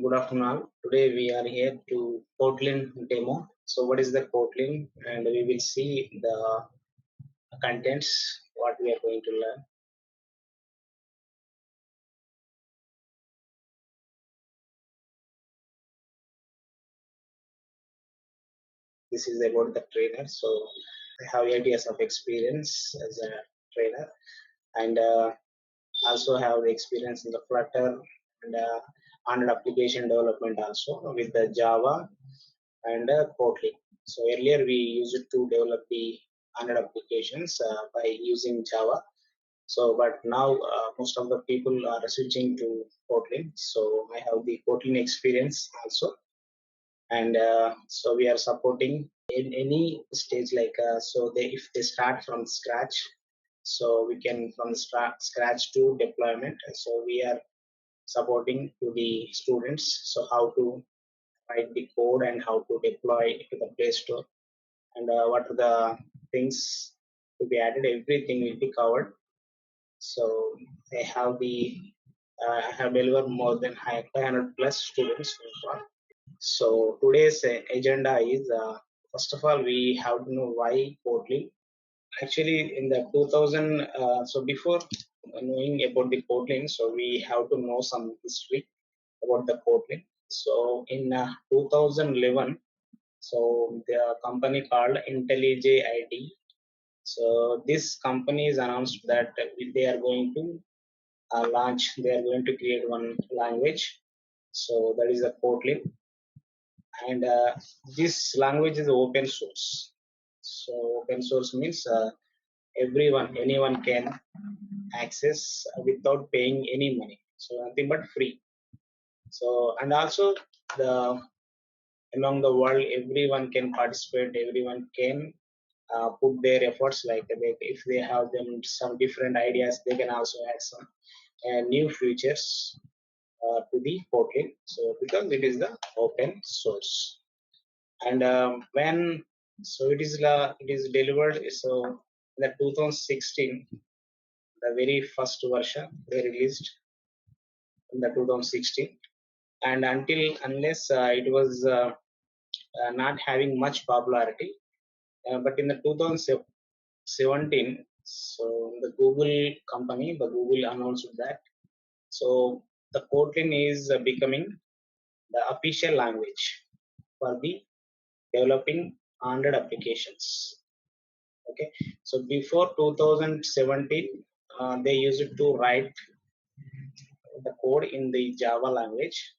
good afternoon. Today we are here to Kotlin demo. So what is the Kotlin? And we will see the contents, what we are going to learn. This is about the trainer. So I have 8 years of experience as a trainer and also have the experience in the Flutter and Android application development also with the Java and Kotlin. So earlier we used to develop the Android applications by using Java. So, but now most of the people are switching to Kotlin. So I have the Kotlin experience also, and so we are supporting in any stage like so they if they start from scratch, so we can from scratch to deployment. So we are supporting to the students. So how to write the code and how to deploy to the Play Store and what are the things to be added. Everything will be covered. So I have delivered more than 500 plus students so far. So today's agenda is first of all we have to know why Kotlin. Actually, in the 2000, so before knowing about the Kotlin, so we have to know some history about the Kotlin. So in 2011, so the company called IntelliJ ID. So this company is announced that they are going to launch, they are going to create one language. So that is the Kotlin, and this language is open source. So open source means anyone can access without paying any money. So nothing but free. So and also the among the world, everyone can participate. Everyone can put their efforts. Like if they have them some different ideas, they can also add some new features to the Kotlin. So because it is the open source, and when so it is delivered. So in the 2016, the very first version they released in the 2016, and unless it was not having much popularity, but in the 2017, so the Google company, the Google announced that so the Kotlin is becoming the official language for the developing Android applications. Okay, so before 2017, they used to write the code in the Java language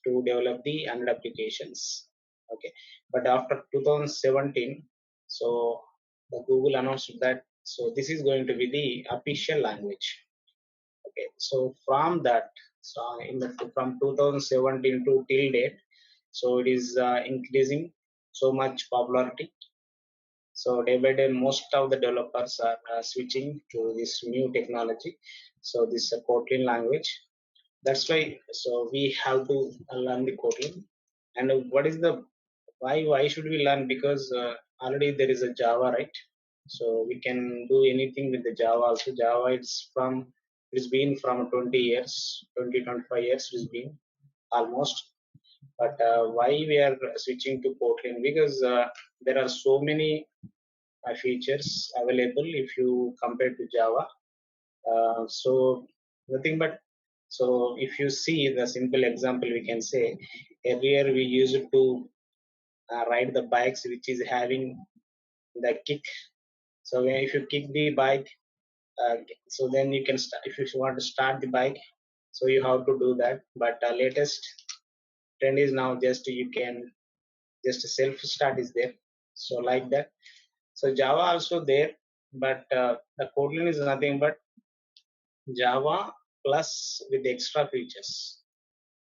to develop the Android applications. Okay, but after 2017, so the Google announced that so this is going to be the official language. Okay, so from that, so from 2017 to till date, so it is increasing so much popularity. So day by day, most of the developers are switching to this new technology. So this Kotlin language. That's why. So we have to learn the Kotlin. And what is the why should we learn? Because already there is a Java, right? So we can do anything with the Java. Also, Java it's been from 20 years, 25 years. It's been almost. But why we are switching to Kotlin? Because there are so many features available if you compare to Java. So nothing but so if you see the simple example, we can say earlier we used to ride the bikes which is having the kick. So if you kick the bike, uh, so then you can start. If you want to start the bike, so you have to do that. But latest trend is now just you can just self start is there. So like that. So Java also there, but the Kotlin is nothing but Java plus with extra features.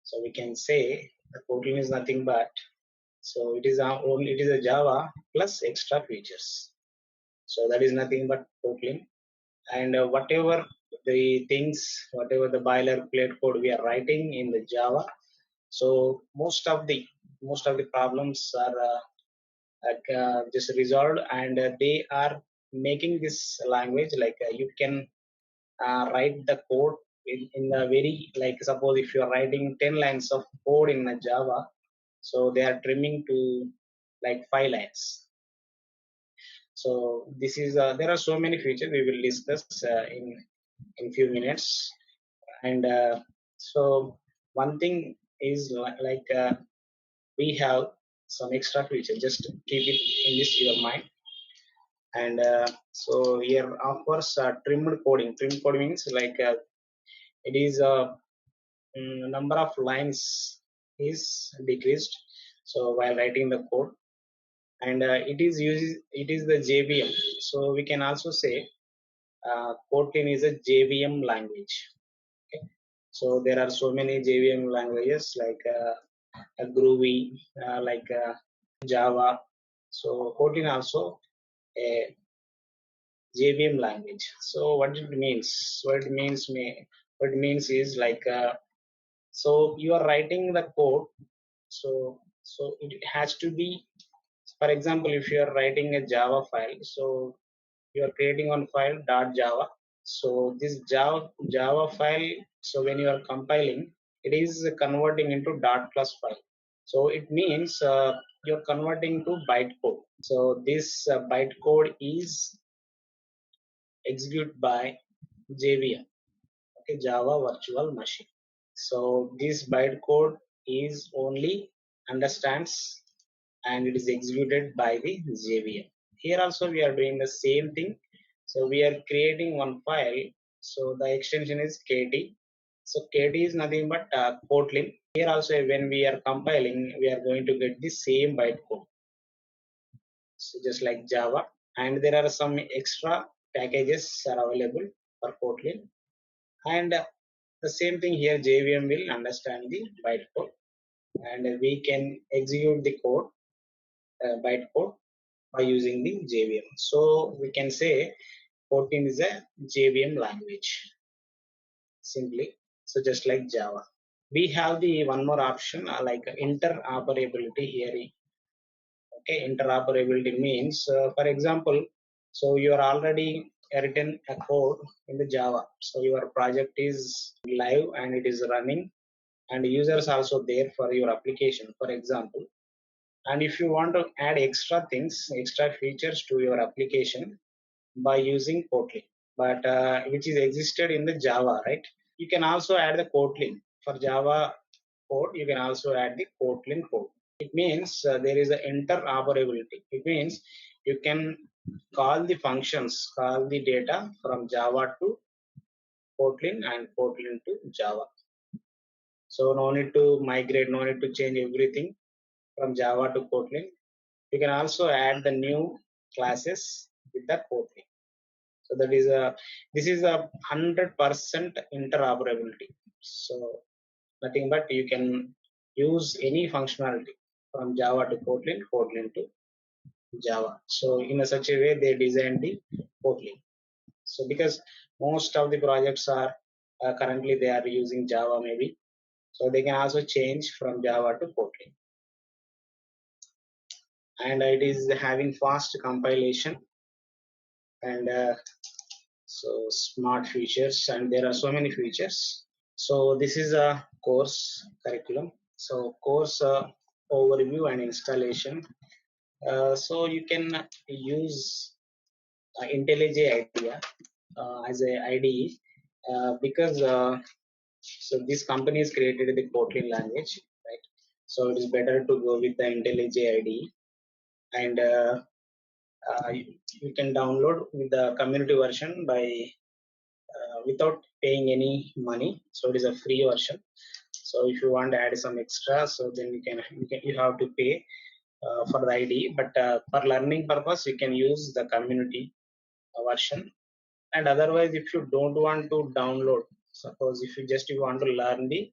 So we can say the Kotlin is nothing but so it is a Java plus extra features. So that is nothing but Kotlin, and whatever the things, whatever the boilerplate code we are writing in the Java, so most of the problems are just resolved, and they are making this language like you can write the code in the very, like suppose if you are writing 10 lines of code in a Java, so they are trimming to like 5 lines. So this is there are so many features we will discuss in few minutes. And so one thing is like we have some extra feature, just keep it in this your mind. And so here of course trimmed coding means like it is number of lines is decreased so while writing the code. And it is the JVM. So we can also say Kotlin is a JVM language. Okay? So there are so many JVM languages like Groovy, like Java. So Kotlin also a JVM language. So what it means? What it means is like so you are writing the code. So it has to be, for example, if you are writing a Java file, so you are creating one file .java. So this Java file, so when you are compiling, it is converting into .plus file. So it means you're converting to bytecode. So this bytecode is executed by JVM, okay, Java Virtual Machine. So this bytecode is only understands and it is executed by the JVM. Here also we are doing the same thing. So we are creating one file. So the extension is KT. So KT is nothing but Kotlin. Here also when we are compiling, we are going to get the same bytecode. So just like Java. And there are some extra packages are available for Kotlin. And the same thing here, JVM will understand the bytecode and we can execute the code, bytecode, by using the JVM. So we can say Kotlin is a JVM language simply. So just like Java. We have the one more option like interoperability here. Okay, interoperability means, for example, so you are already written a code in the Java. So your project is live and it is running, and users also there for your application, for example. And if you want to add extra things, extra features to your application by using Kotlin, but which is existed in the Java, right? You can also add the Kotlin for Java code. You can also add the Kotlin code. It means there is an interoperability. It means you can call the functions, call the data from Java to Kotlin and Kotlin to Java. So no need to migrate, no need to change everything from Java to Kotlin. You can also add the new classes with the Kotlin. So that is a, this is a 100% interoperability. So nothing but you can use any functionality from Java to Kotlin, Kotlin to Java. So in a such a way they designed the Kotlin. So because most of the projects are currently they are using Java maybe, so they can also change from Java to Kotlin. And it is having fast compilation and so smart features, and there are so many features. So this is a course curriculum. So course overview and installation. So you can use IntelliJ IDEA as a IDE because so this company has created the Kotlin language, right? So it is better to go with the IntelliJ IDE. And you, you can download with the community version by without paying any money. So it is a free version. So if you want to add some extra, so then you have to pay for the ID. But for learning purpose, you can use the community version. And otherwise, if you don't want to download, suppose if you just you want to learn the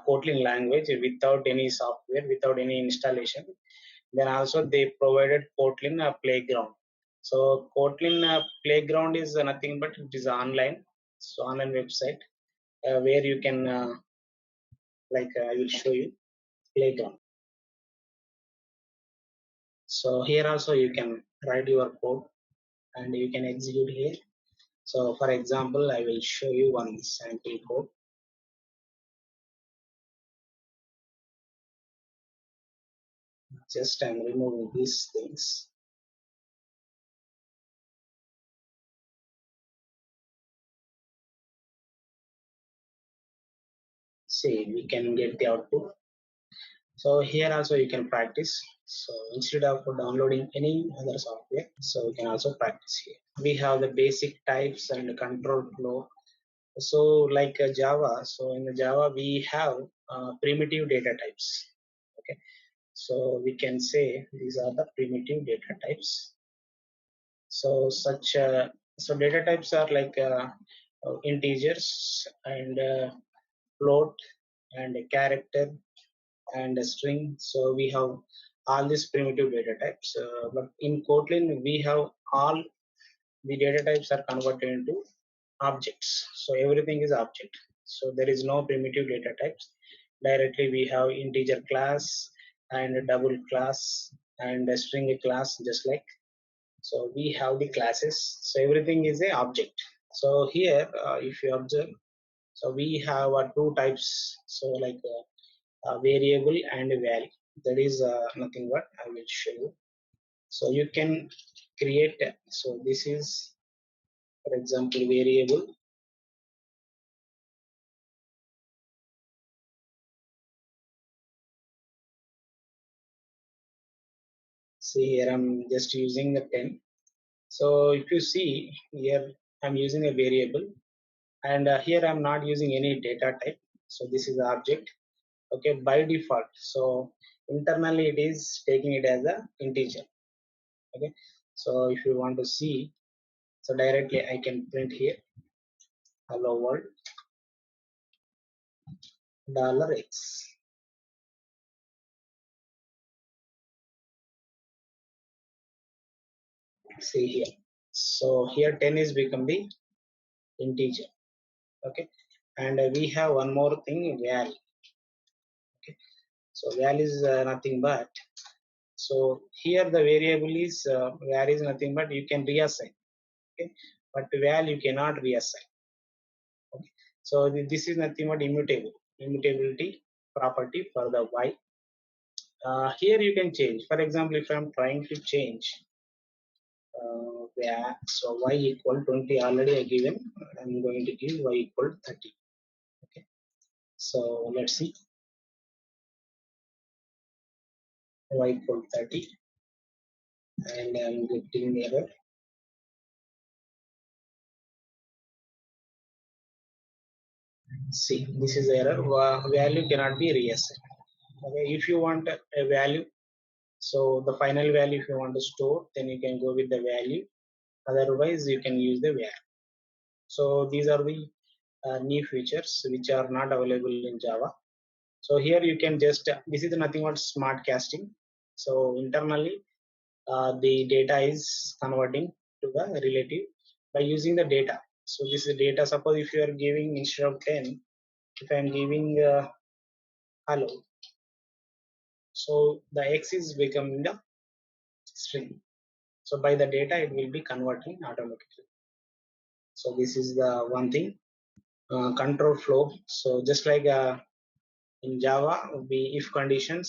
Kotlin language without any software, without any installation, then also they provided Kotlin playground. So Kotlin playground is nothing but it is online, so online website where you can like I will show you playground. So here also you can write your code and you can execute here. So for example, I will show you one sample code. Just I'm removing these things. See, we can get the output. So here also you can practice. So instead of downloading any other software, so we can also practice here. We have the basic types and control flow. So like Java, so in the Java we have primitive data types. Okay, so we can say these are the primitive data types. So such so data types are like integers and float and a character and a string. So we have all these primitive data types. But in Kotlin, we have all the data types are converted into objects. So everything is object. So there is no primitive data types. Directly we have integer class and a double class and a string class, just like. So we have the classes. So everything is a object. So here, if you observe, so we have two types. So like variable and value. That is nothing but I will show you. So you can create. So this is, for example, variable. See here, I'm just using a 10. So if you see here, I'm using a variable, and here I'm not using any data type. So this is the object. Okay, by default. So internally it is taking it as a integer. Okay, so if you want to see, so directly I can print here hello world $x. See here. So here 10 is become the integer. Okay, and we have one more thing, val. Okay, so val is nothing but, so here the variable is var is nothing but you can reassign. Okay, but val you cannot reassign. Okay, so this is nothing but immutability property for the y. Here you can change. For example, if I'm trying to change so y equal 20 already I given, I'm going to give y equal 30. Okay, so let's see, y equal 30, and I'm getting error. See, this is error. Value cannot be reassigned. Okay, if you want a value, so the final value if you want to store, then you can go with the value. Otherwise, you can use the value. So these are the new features which are not available in Java. So here you can just this is nothing but smart casting. So internally, the data is converting to the relative by using the data. So this is data. Suppose if you are giving instead of 10, if I am giving hello, so the x is becoming the string. So by the data, it will be converting automatically. So this is the one thing. Control flow. So just like in Java, we if condition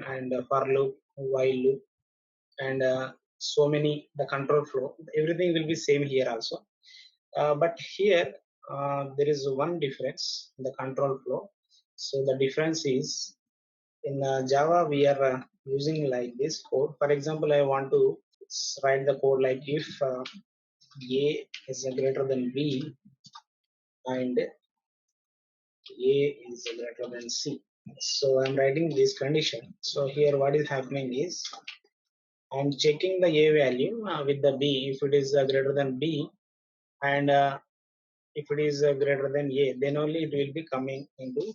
and for loop, while loop, and so many the control flow. Everything will be same here also. But here there is one difference in the control flow. So the difference is in Java we are using like this code. For example, I want to write the code like if a is greater than b and a is greater than c. So I'm writing this condition. So here what is happening is I'm checking the a value with the b. If it is greater than b and if it is greater than a, then only it will be coming into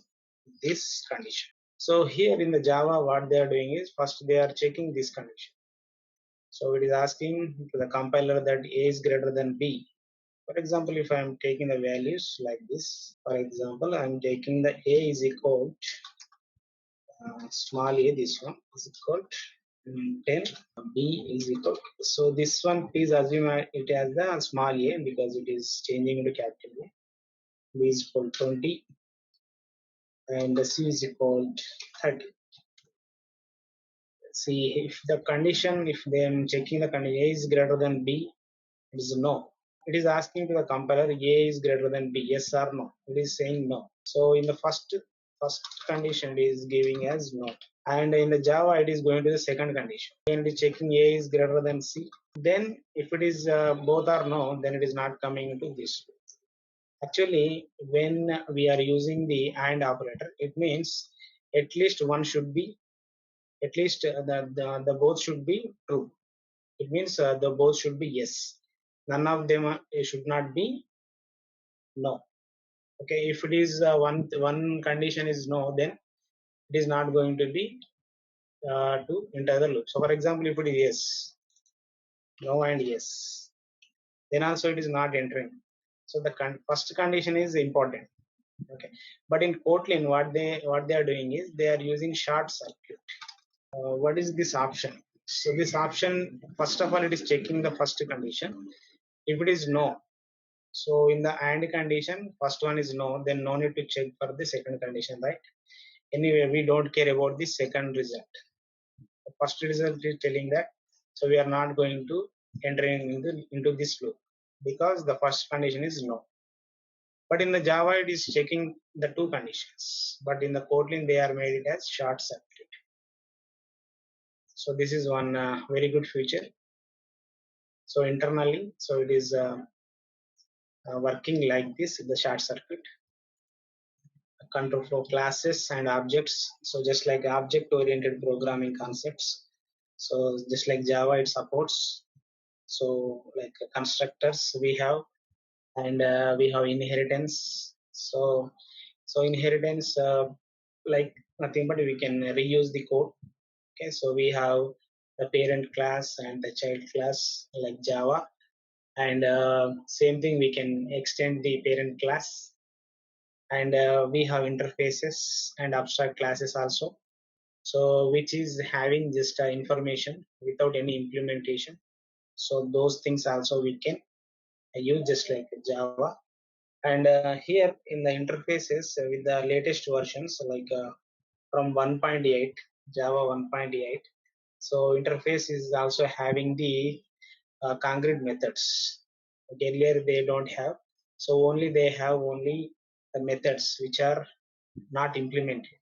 this condition. So here in the Java, what they are doing is first they are checking this condition. So it is asking to the compiler that a is greater than b. For example, if I am taking the values like this, for example, I am taking the a is equal small a, this one is equal 10 b is equal. So this one please assume it as the small a because it is changing into capital A. B is equal to 20 and the c is equal to 30. See if the condition, if they am checking the condition a is greater than b, it is no. It is asking to the compiler a is greater than b, yes or no. It is saying no. So in the first condition it is giving as no, and in the Java it is going to the second condition and it is checking a is greater than c. Then if it is both are no, then it is not coming into this. Actually when we are using the AND operator, it means at least one should be, at least the both should be true. It means the both should be yes, none of them should not be no. Okay, if it is one condition is no, then it is not going to be to enter the loop. So for example, if it is yes, no and yes, then also it is not entering. So the first condition is important. Okay, but in Kotlin what they are doing is they are using short circuit. What is this option? So this option, first of all, it is checking the first condition. If it is no, so in the AND condition first one is no, then no need to check for the second condition, right? Anyway, we don't care about the second result. The first result is telling that, so we are not going to enter into this loop because the first condition is no. But in the Java it is checking the two conditions, but in the Kotlin they are made it as short circuit. So this is one very good feature. So internally, so it is working like this, the short circuit. Control flow classes and objects, so just like object oriented programming concepts, so just like Java it supports. So like constructors we have, and we have inheritance. So inheritance, like nothing but we can reuse the code. Okay, so we have the parent class and the child class like Java, and same thing we can extend the parent class, and we have interfaces and abstract classes also, so which is having just information without any implementation. So those things also we can use just like Java. And here in the interfaces with the latest versions like from 1.8, Java 1.8, so interface is also having the concrete methods. Earlier they don't have, so only they have only the methods which are not implemented.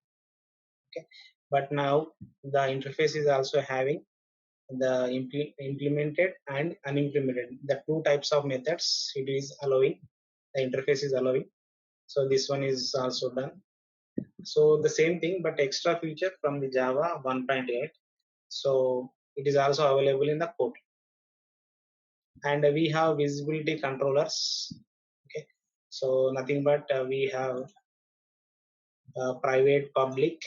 Okay, but now the interface is also having the implemented and unimplemented, the two types of methods it is allowing, the interface is allowing. So this one is also done. So the same thing but extra feature from the Java 1.8, so it is also available in the code. And we have visibility controllers. Okay, so nothing but we have private, public,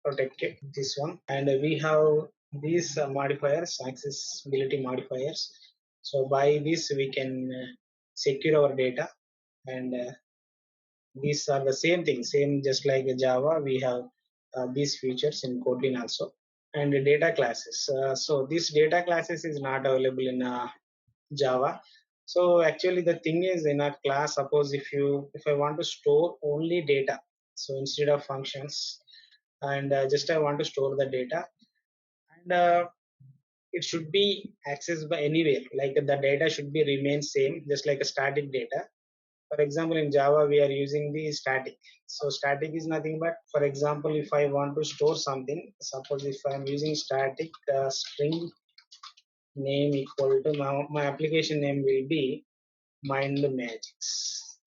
protected, this one, and we have these modifiers, accessibility modifiers. So by this we can secure our data, and these are the same thing, same just like Java we have these features in Kotlin also. And the data classes, so this data classes is not available in Java. So actually the thing is, in a class, suppose if I want to store only data, so instead of functions, and just I want to store the data, and it should be accessed by anywhere, like the data should be remain same just like a static data. For example, in Java we are using the static. So static is nothing but, for example, if I want to store something, suppose if I am using static string name equal to my application name will be mind magics.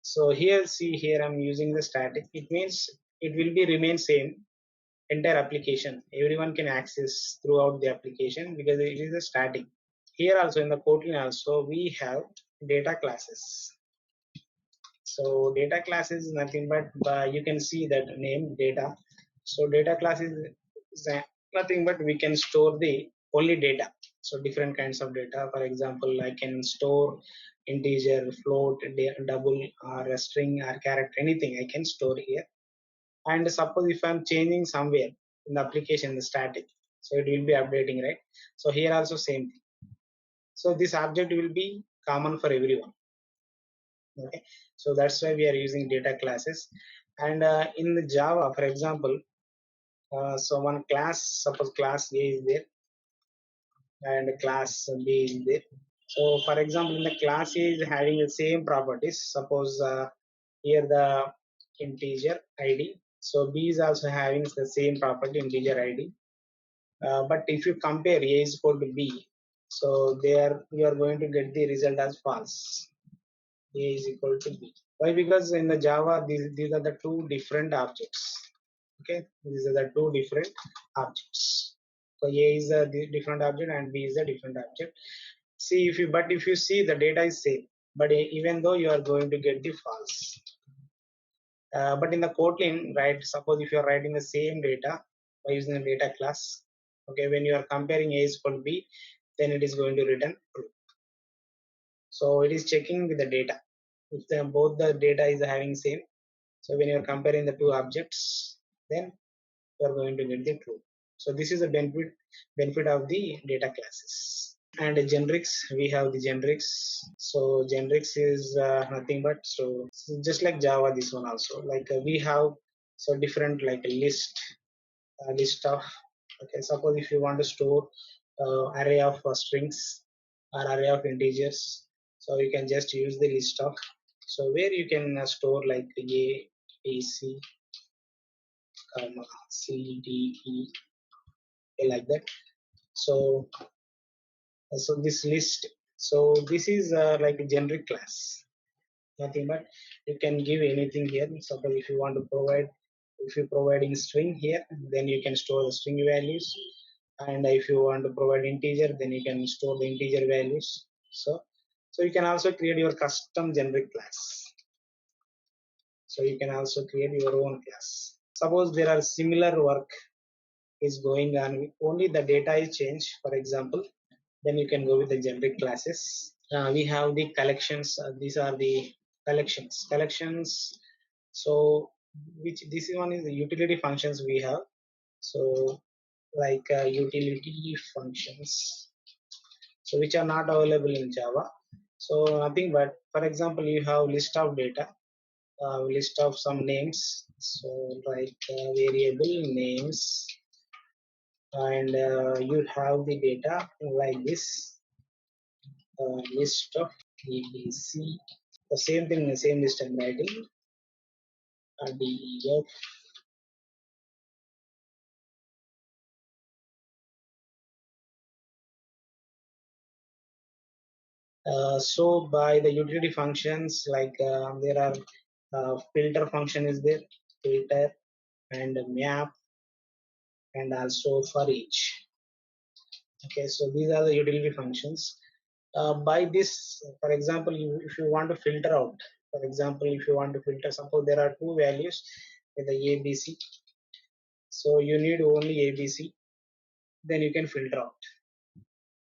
So here, see here I'm using the static, it means it will be remain same entire application, everyone can access throughout the application because it is a static. Here also in the Kotlin also we have data classes. So data class is nothing but you can see that name data. So data class is nothing but we can store the only data. So different kinds of data. For example, I can store integer, float, double, or a string or character, anything I can store here. And suppose if I'm changing somewhere in the application, the static, so it will be updating, right? So here also same thing. So this object will be common for everyone. Okay, so that's why we are using data classes. And in the Java, for example, so one class, suppose class A is there and class B is there. So for example, in the class A is having the same properties. Suppose here the integer id, so B is also having the same property, integer id. But if you compare A is equal to B, so there you are going to get the result as false. A is equal to B. Why? Because in the Java, these are the two different objects. Okay, these are the two different objects. So A is a different object and B is a different object. See, if you see, the data is same, but even though you are going to get the false. But in the Kotlin, right, suppose if you are writing the same data by using the data class, okay, when you are comparing A is equal to B, then it is going to return true. So it is checking with the data. If both the data is having same, so when you are comparing the two objects, then you are going to get the true. So this is the benefit of the data classes. And the generics, we have the generics. So generics is nothing but, so just like Java, this one also, like we have so different, like a list of, okay, suppose if you want to store array of strings or array of integers, so you can just use the list of, so where you can store like A, B, C, C, D, E, like that. So this list, so this is like a generic class, nothing but you can give anything here. Suppose if you want to provide, if you providing string here, then you can store the string values. And if you want to provide integer, then you can store the integer values. So you can also create your custom generic class. So you can also create your own class. Suppose there are similar work is going on, only the data is changed, for example, then you can go with the generic classes. We have the collections. These are the collections. So which this one is the utility functions we have. So like utility functions, so which are not available in Java. So nothing but, for example, you have list of data, list of some names, so like variable names, and you have the data like this, list of EBC. The same thing, the same list I'm writing, def. So by the utility functions, like there are filter function is there, filter, and map, and also for each. Okay, so these are the utility functions. By this, for example, if you want to filter out, for example, if you want to filter, suppose there are two values with the ABC, so you need only ABC, then you can filter out,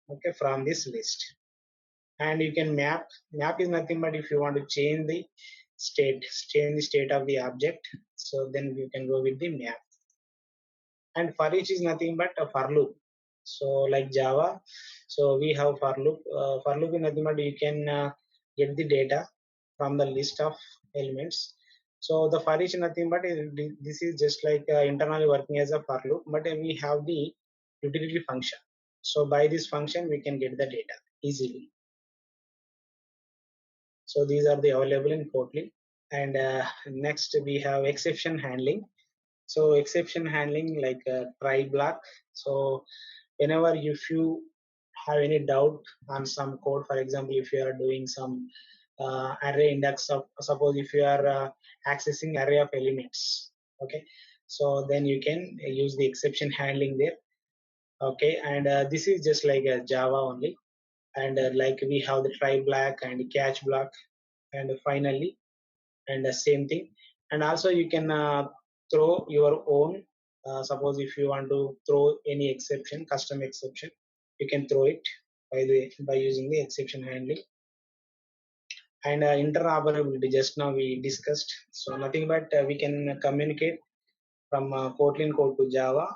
okay, from this list. And you can map is nothing but if you want to change the state of the object, so then you can go with the map. And for each is nothing but a for loop. So like Java, so we have for loop. For loop is nothing but you can get the data from the list of elements. So the for each is nothing but this is just like internally working as a for loop, but we have the utility function. So by this function we can get the data easily. So these are the available in Kotlin. And next we have exception handling. So exception handling like try block. So whenever if you have any doubt on some code, for example, if you are doing some array index of, suppose if you are accessing array of elements, okay, so then you can use the exception handling there. Okay, and this is just like a Java only. And like we have the try block and catch block, and finally, and the same thing. And also you can throw your own, suppose if you want to throw any exception, custom exception, you can throw it by using the exception handling. And interoperability, just now we discussed, so nothing but we can communicate from Kotlin code to Java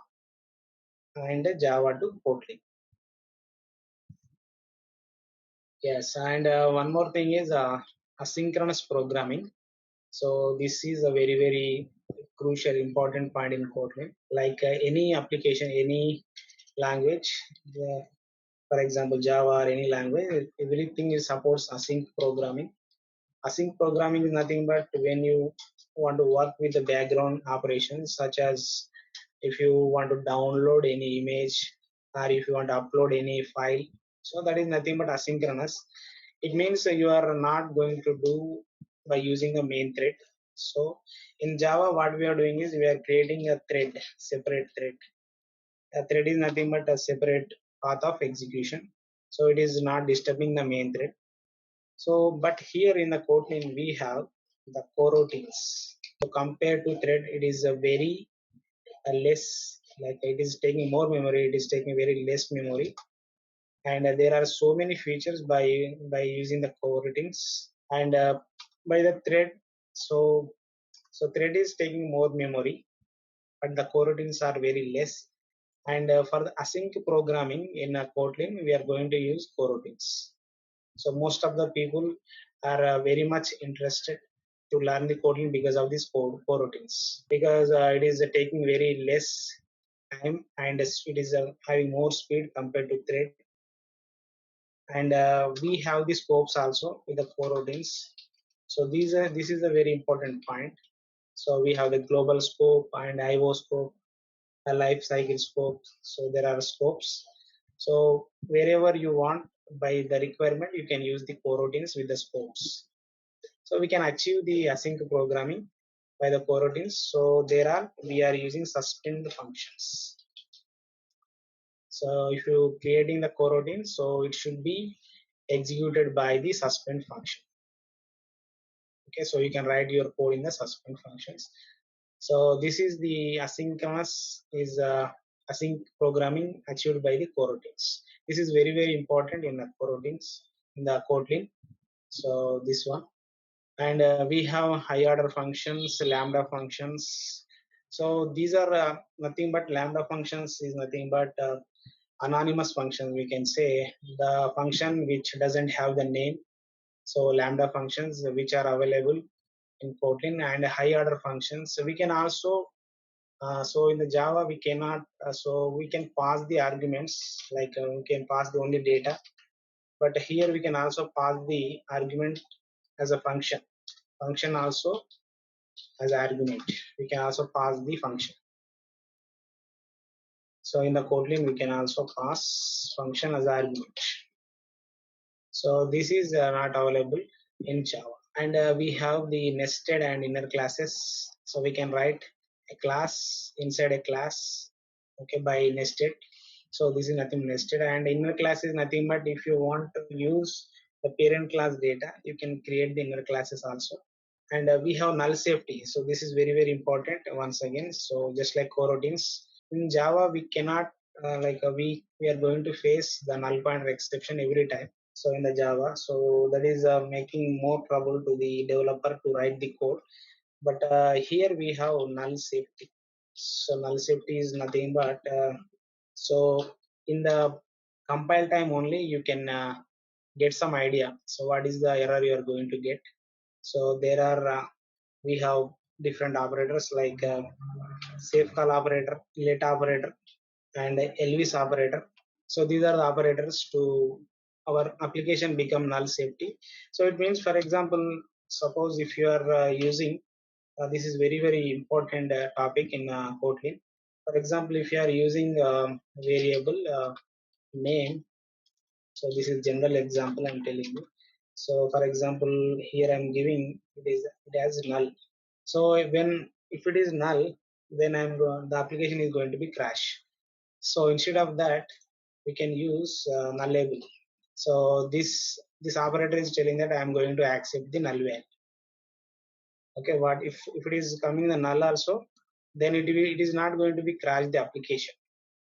and Java to Kotlin. Yes, and one more thing is asynchronous programming. So this is a very crucial important point in Kotlin. Like any application, any language, uh, for example Java or any language, everything is supports async programming. Async programming is nothing but when you want to work with the background operations, such as if you want to download any image or if you want to upload any file. So that is nothing but asynchronous. It means you are not going to do by using the main thread. So in Java, what we are doing is we are creating a thread, separate thread. A thread is nothing but a separate path of execution. So it is not disturbing the main thread. So, but here in the Kotlin, we have the coroutines. So compared to thread, it is a very less, like it is taking more memory, it is taking very less memory. And there are so many features by using the coroutines. And by the thread, so thread is taking more memory, but the coroutines are very less. And for the async programming in Kotlin, we are going to use coroutines. So most of the people are very much interested to learn the Kotlin because of these coroutines, because it is taking very less time, and it is having more speed compared to thread. And we have the scopes also with the coroutines. So this is a very important point. So we have the global scope and IO scope, a life cycle scope. So there are scopes. So wherever you want by the requirement, you can use the coroutines with the scopes. So we can achieve the async programming by the coroutines. So we are using suspend functions. So if you creating the coroutine, so it should be executed by the suspend function. Okay, so you can write your code in the suspend functions. So this is the asynchronous is async programming achieved by the coroutines. This is very important in the coroutines in the Kotlin. So this one. And we have high order functions, lambda functions. So these are nothing but lambda functions is nothing but anonymous functions, we can say, the function which doesn't have the name. So lambda functions which are available in Kotlin, and high order functions. So we can also so in the Java we cannot so we can pass the arguments, like we can pass the only data, but here we can also pass the argument as a function also as argument. We can also pass the function. So in the Kotlin, we can also pass function as argument. So this is not available in Java. And we have the nested and inner classes. So we can write a class inside a class, okay, by nested. So this is nothing nested, and inner class is nothing but if you want to use the parent class data, you can create the inner classes also. And we have null safety. So this is very important once again. So just like coroutines in Java, we cannot we are going to face the null pointer exception every time. So in the Java, so that is making more trouble to the developer to write the code. But here we have null safety. So null safety is nothing but so in the compile time only you can get some idea. So what is the error you are going to get. So there are we have different operators like safe call operator, let operator, and Elvis operator. So these are the operators to our application become null safety. So it means, for example, suppose if you are using this is very important topic in Kotlin. For example, if you are using variable name, so this is general example I'm telling you. So for example, here I'm giving it has null. So when if it is null, then the application is going to be crash. So instead of that, we can use nullable. So this operator is telling that I am going to accept the null value. Okay, what if it is coming the null also, then it is not going to be crash the application.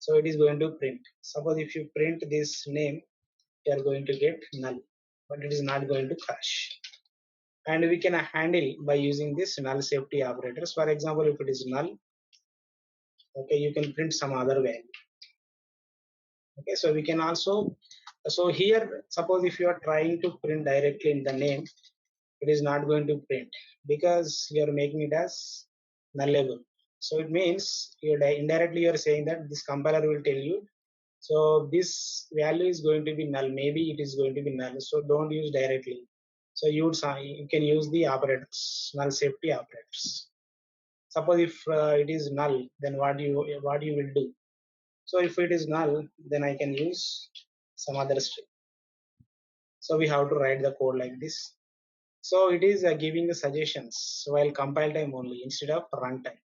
So it is going to print. Suppose if you print this name, you are going to get null, but it is not going to crash. And we can handle by using this null safety operators. For example, if it is null, okay, you can print some other value. Okay, so we can also, so here suppose if you are trying to print directly in the name, it is not going to print because you are making it as nullable. So it means you indirectly you are saying that this compiler will tell you, so this value is going to be null, maybe it is going to be null, so don't use directly. So you can use the operators, null safety operators. Suppose if it is null, then what you will do? So if it is null, then I can use some other string. So we have to write the code like this. So it is giving the suggestions while compile time only instead of runtime.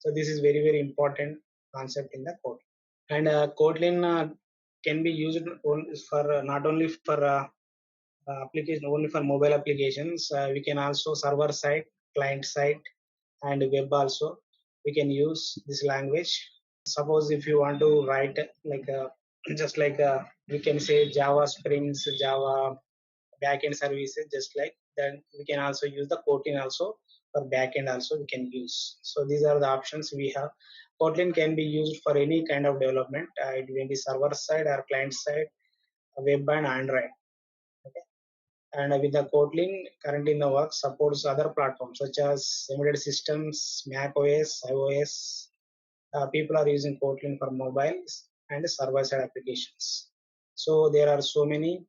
So this is very very important concept in the code. And Kotlin can be used for not only for application, only for mobile applications. We can also server side, client side, and web also. We can use this language. Suppose if you want to write like just like we can say Java Springs, Java backend services, just like then we can also use the Kotlin also for backend also we can use. So these are the options we have. Kotlin can be used for any kind of development. It may be server side or client side, web and Android. Okay. And with the Kotlin currently in the work supports other platforms such as embedded systems, Mac OS, iOS. People are using Kotlin for mobiles and server side applications. So there are so many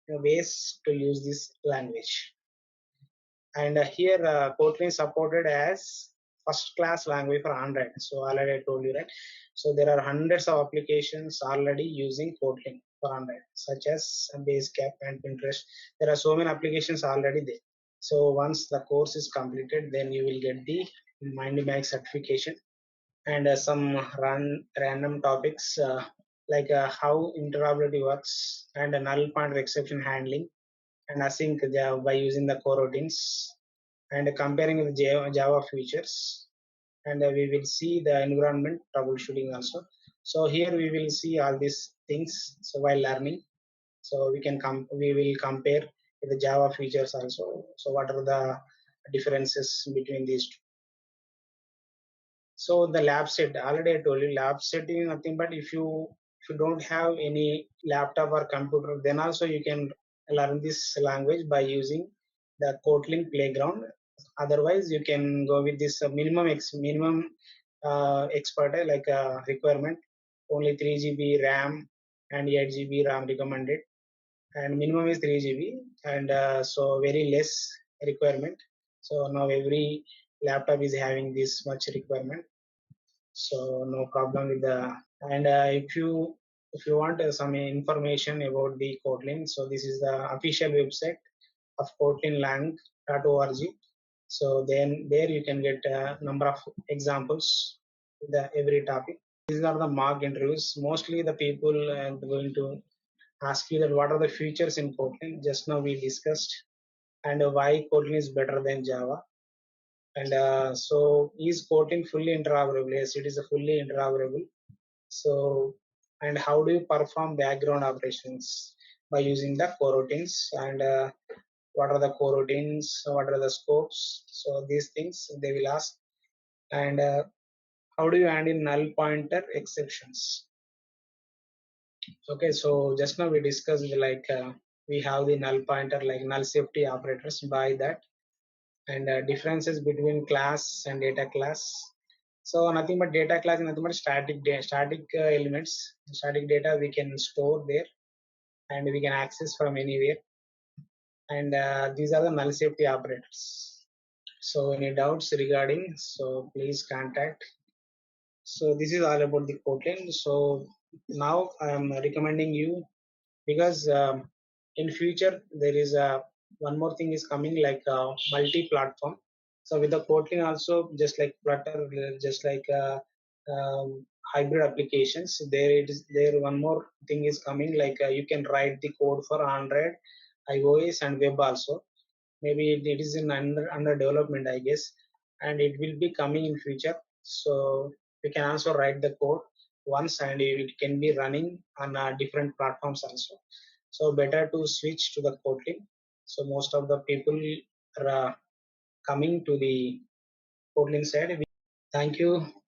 ways to use this language. And here Kotlin supported as first class language for Android. So already I told you, right? So there are hundreds of applications already using Kotlin for Android, such as Basecamp and Pinterest. There are so many applications already there. So once the course is completed, then you will get the Mindymax certification. And some random topics like how interoperability works, and a null pointer exception handling, and async by using the coroutines, and comparing with Java features. And we will see the environment troubleshooting also. So here we will see all these things. So while learning, so we will compare with the Java features also. So what are the differences between these two? So the lab set, already I told you, lab set is nothing but if you don't have any laptop or computer, then also you can learn this language by using the Kotlin playground. Otherwise you can go with this minimum expert like requirement, only 3 GB RAM and 8 GB RAM recommended, and minimum is 3 GB, and so very less requirement. So now every laptop is having this much requirement, so no problem with the. And if you want some information about the Kotlin, so this is the official website of kotlinlang.org. So then there you can get a number of examples with the every topic. These are the mock interviews. Mostly the people are going to ask you that what are the features in Kotlin. Just now we discussed, and why Kotlin is better than Java. And so is Kotlin fully interoperable? Yes, it is a fully interoperable. So, and how do you perform background operations by using the coroutines? And what are the coroutines? What are the scopes? So these things they will ask. And how do you handle null pointer exceptions? Okay, so just now we discussed like we have the null pointer like null safety operators by that, and differences between class and data class. So nothing but data class is nothing but static elements, static data we can store there, and we can access from anywhere. And these are the null safety operators. So any doubts regarding, so please contact. So this is all about the Kotlin. So now I am recommending you, because in future there is a one more thing is coming like multi-platform. So with the Kotlin also, just like Flutter, just like hybrid applications, there it is there one more thing is coming like you can write the code for Android, iOS and web also. Maybe it is in under development I guess, and it will be coming in future. So we can also write the code once and it can be running on different platforms also. So better to switch to the Kotlin. So most of the people are coming to the Kotlin side. Thank you.